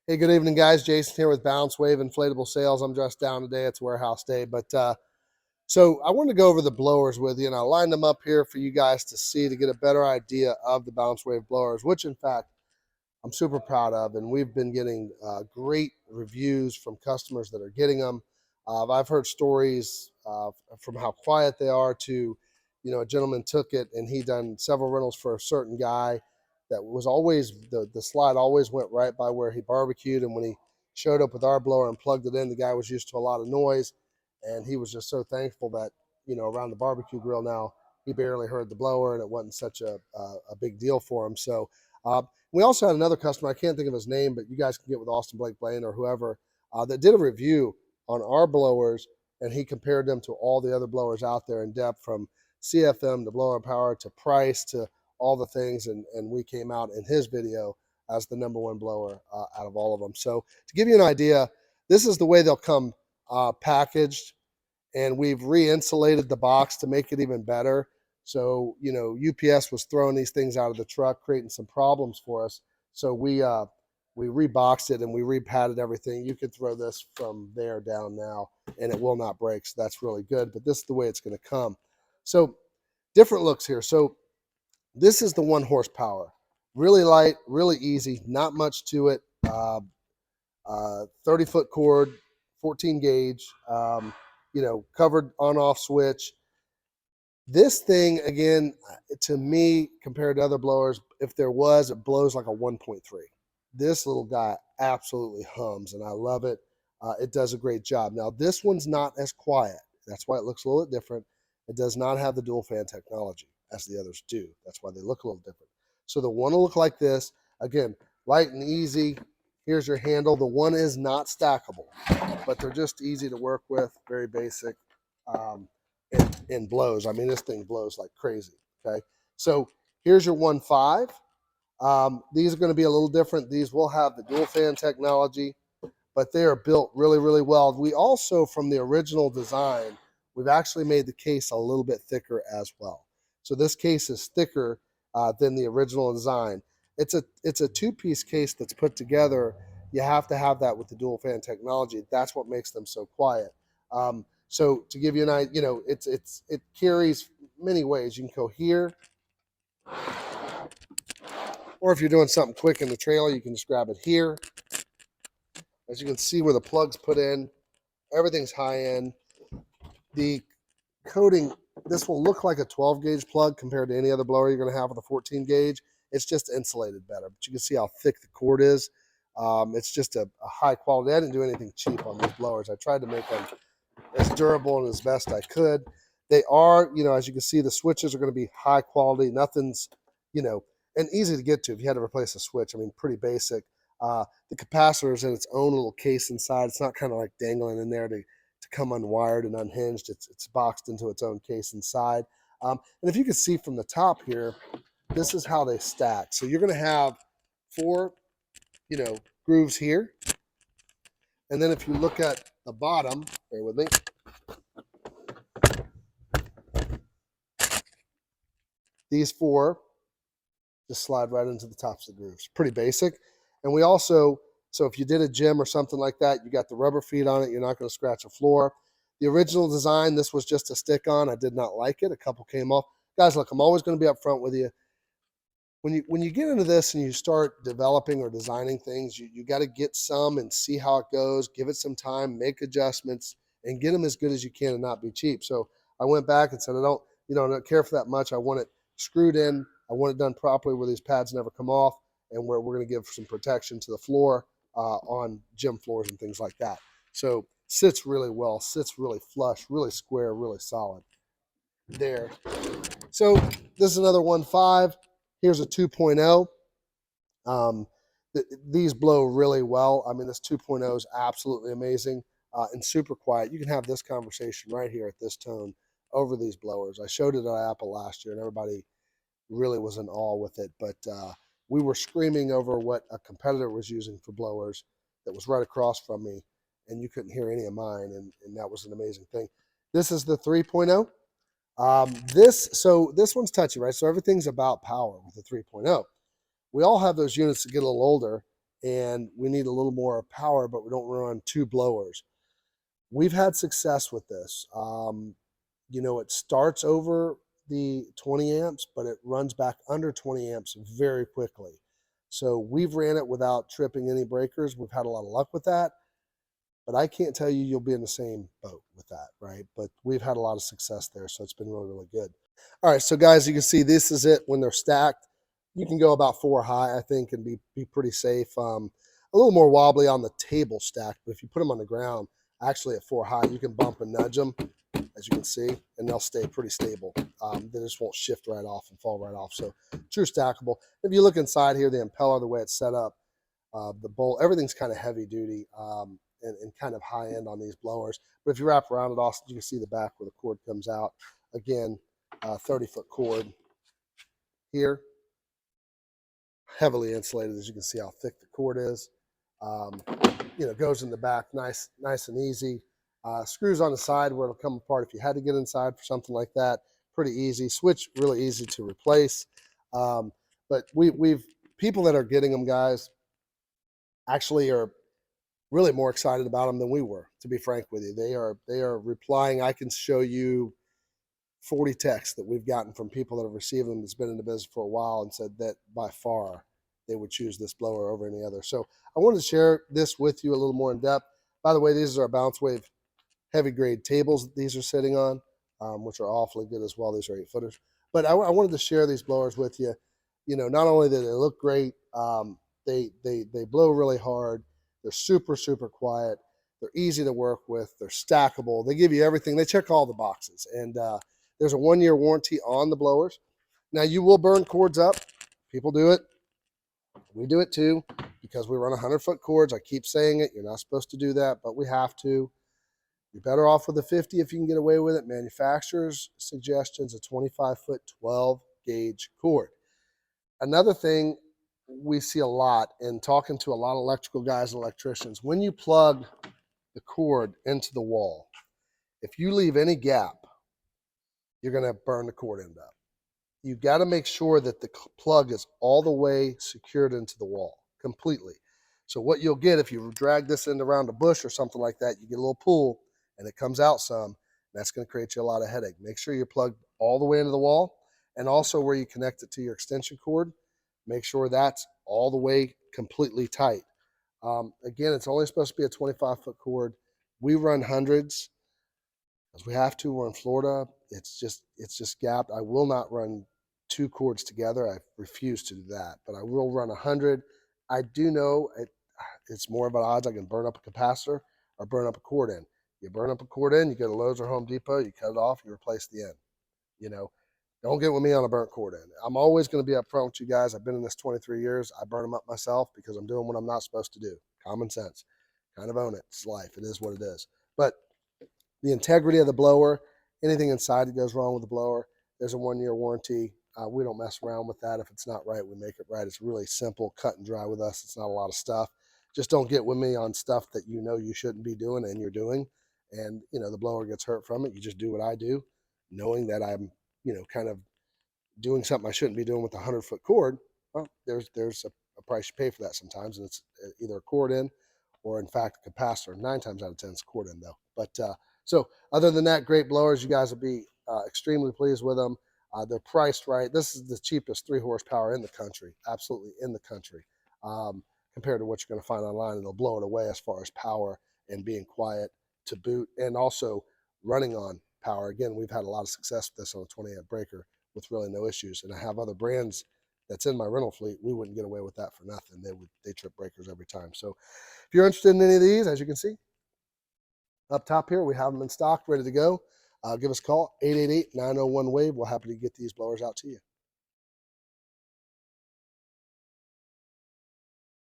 Hey, good evening, guys. Jason here with BounceWave Inflatable Sales. I'm dressed down today. It's warehouse day. But so I wanted to go over the blowers with you, and I lined them up here for you guys to see to get a better idea of the BounceWave blowers, which, in fact, I'm super proud of. And we've been getting great reviews from customers that are getting them. I've heard stories from how quiet they are to, a gentleman took it and he done several rentals for a certain guy that was always, the slide always went right by where he barbecued. And when he showed up with our blower and plugged it in, the guy was used to a lot of noise. And he was just so thankful that, around the barbecue grill now, he barely heard the blower and it wasn't such a big deal for him. So we also had another customer, I can't think of his name, but you guys can get with Austin Blake Blaine or whoever, that did a review on our blowers, and he compared them to all the other blowers out there in depth, from CFM to blower power to price to all the things, and we came out in his video as the #1 blower out of all of them. So to give you an idea, this is the way they'll come packaged, and we've re-insulated the box to make it even better. So, UPS was throwing these things out of the truck, creating some problems for us. So we reboxed it and we repadded everything. You could throw this from there down now and it will not break. So that's really good. But this is the way it's going to come. So different looks here. So this is the 1 horsepower. Really light, really easy, not much to it. 30-foot cord, 14 gauge, covered on-off switch. This thing, again, to me, compared to other blowers, if there was, it blows like a 1.3. This little guy absolutely hums, and I love it. It does a great job. Now, this one's not as quiet. That's why it looks a little bit different. It does not have the dual fan technology as the others do. That's why they look a little different. So the one will look like this. Again, light and easy. Here's your handle. The one is not stackable, but they're just easy to work with, very basic. And blows. I mean, this thing blows like crazy. Okay, so here's your 1.5. These are going to be a little different. These will have the dual fan technology, but they are built really, really well. We also, from the original design, we've actually made the case a little bit thicker as well. So this case is thicker than the original design. It's a 2-piece case that's put together. You have to have that with the dual fan technology. That's what makes them so quiet. So to give you an idea, it carries many ways. You can go here, or if you're doing something quick in the trailer, you can just grab it here. As you can see where the plug's put in, everything's high end. The coating, this will look like a 12-gauge plug compared to any other blower you're going to have with a 14-gauge. It's just insulated better, but you can see how thick the cord is. It's just a high quality. I didn't do anything cheap on these blowers. I tried to make them as durable and as best I could. They are, as you can see, the switches are going to be high quality. Nothing's, and easy to get to if you had to replace a switch. I mean, pretty basic. The capacitor is in its own little case inside. It's not kind of like dangling in there to come unwired and unhinged. It's boxed into its own case inside. And if you can see from the top here, this is how they stack. So you're going to have 4, grooves here. And then if you look at the bottom, bear with me. These 4 just slide right into the tops of the grooves. Pretty basic. And we also, so if you did a gym or something like that, you got the rubber feet on it. You're not going to scratch the floor. The original design, this was just a stick on. I did not like it. A couple came off. Guys, look, I'm always going to be up front with you. When you get into this and you start developing or designing things, you got to get some and see how it goes, give it some time, make adjustments, and get them as good as you can and not be cheap. So I went back and said, I don't care for that much. I want it screwed in. I want it done properly where these pads never come off, and where we're going to give some protection to the floor on gym floors and things like that. So sits really well, sits really flush, really square, really solid there. So this is another 1.5. Here's a 2.0. These blow really well. I mean, this 2.0 is absolutely amazing and super quiet. You can have this conversation right here at this tone over these blowers. I showed it at IAAPA last year, and everybody really was in awe with it. But we were screaming over what a competitor was using for blowers that was right across from me, and you couldn't hear any of mine, and that was an amazing thing. This is the 3.0. This one's touchy, right? So everything's about power with the 3.0. We all have those units that get a little older, and we need a little more power, but we don't run 2 blowers. We've had success with this. You know, it starts over the 20 amps, but it runs back under 20 amps very quickly. So we've ran it without tripping any breakers. We've had a lot of luck with that, but I can't tell you you'll be in the same boat with that, right? But we've had a lot of success there, so it's been really, really good. All right, so guys, you can see this is it when they're stacked. You can go about 4 high, I think, and be pretty safe. A little more wobbly on the table stacked, but if you put them on the ground, actually at 4 high, you can bump and nudge them, as you can see, and they'll stay pretty stable. They just won't shift right off and fall right off. So true stackable. If you look inside here, the impeller, the way it's set up, the bolt, everything's kind of heavy duty and kind of high end on these blowers. But if you wrap around it, also you can see the back where the cord comes out. Again, 30-foot cord here, heavily insulated, as you can see how thick the cord is. You know, goes in the back, nice and easy. Screws on the side where it'll come apart if you had to get inside for something like that. Pretty easy. Switch really easy to replace. But we've people that are getting them, guys, actually are really more excited about them than we were, to be frank with you. They are replying. I can show you 40 texts that we've gotten from people that have received them that's been in the business for a while and said that by far they would choose this blower over any other. So I wanted to share this with you a little more in depth. By the way, these are our BounceWave heavy grade tables that these are sitting on, which are awfully good as well. These are 8-footers. But I wanted to share these blowers with you. You know, not only do they look great, they blow really hard. They're super, super quiet. They're easy to work with. They're stackable. They give you everything. They check all the boxes. And there's a 1-year warranty on the blowers. Now, you will burn cords up. People do it. We do it too because we run 100-foot cords. I keep saying it. You're not supposed to do that, but we have to. You're better off with a 50 if you can get away with it. Manufacturer's suggestions, a 25-foot 12-gauge cord. Another thing we see a lot in talking to a lot of electrical guys and electricians, when you plug the cord into the wall, if you leave any gap, you're going to burn the cord end up. You've got to make sure that the plug is all the way secured into the wall completely. So what you'll get if you drag this end around a bush or something like that, you get a little pull and it comes out some. That's going to create you a lot of headache. Make sure you're plugged all the way into the wall, and also where you connect it to your extension cord, make sure that's all the way completely tight. Again, it's only supposed to be a 25-foot cord. We run hundreds because we have to. We're in Florida. It's just gapped. I will not run 2 cords together. I refuse to do that, but I will run 100. I do know it's more of an odds I can burn up a capacitor or burn up a cord end. You burn up a cord end, you go to Lowe's or Home Depot, you cut it off, you replace the end. You know, don't get with me on a burnt cord end. I'm always going to be upfront with you guys. I've been in this 23 years. I burn them up myself because I'm doing what I'm not supposed to do. Common sense. Kind of own it. It's life. It is what it is. But the integrity of the blower, anything inside that goes wrong with the blower, there's a 1-year warranty. We don't mess around with that. If it's not right, we make it right. It's really simple, cut and dry with us. It's not a lot of stuff. Just don't get with me on stuff that you know you shouldn't be doing and you're doing. And, you know, the blower gets hurt from it. You just do what I do, knowing that I'm, you know, kind of doing something I shouldn't be doing with a 100-foot cord. Well, there's a price you pay for that sometimes, and it's either a cord in or, in fact, a capacitor. 9 times out of 10, it's a cord in, though. But so other than that, great blowers. You guys will be extremely pleased with them. They're priced right. This is the cheapest 3 horsepower in the country, absolutely in the country, compared to what you're going to find online. It'll blow it away as far as power and being quiet to boot, and also running on power. Again, we've had a lot of success with this on a 20 amp breaker with really no issues. And I have other brands that's in my rental fleet. We wouldn't get away with that for nothing. They trip breakers every time. So if you're interested in any of these, as you can see up top here, we have them in stock, ready to go. Give us a call, 888-901-WAVE. We're happy to get these blowers out to you.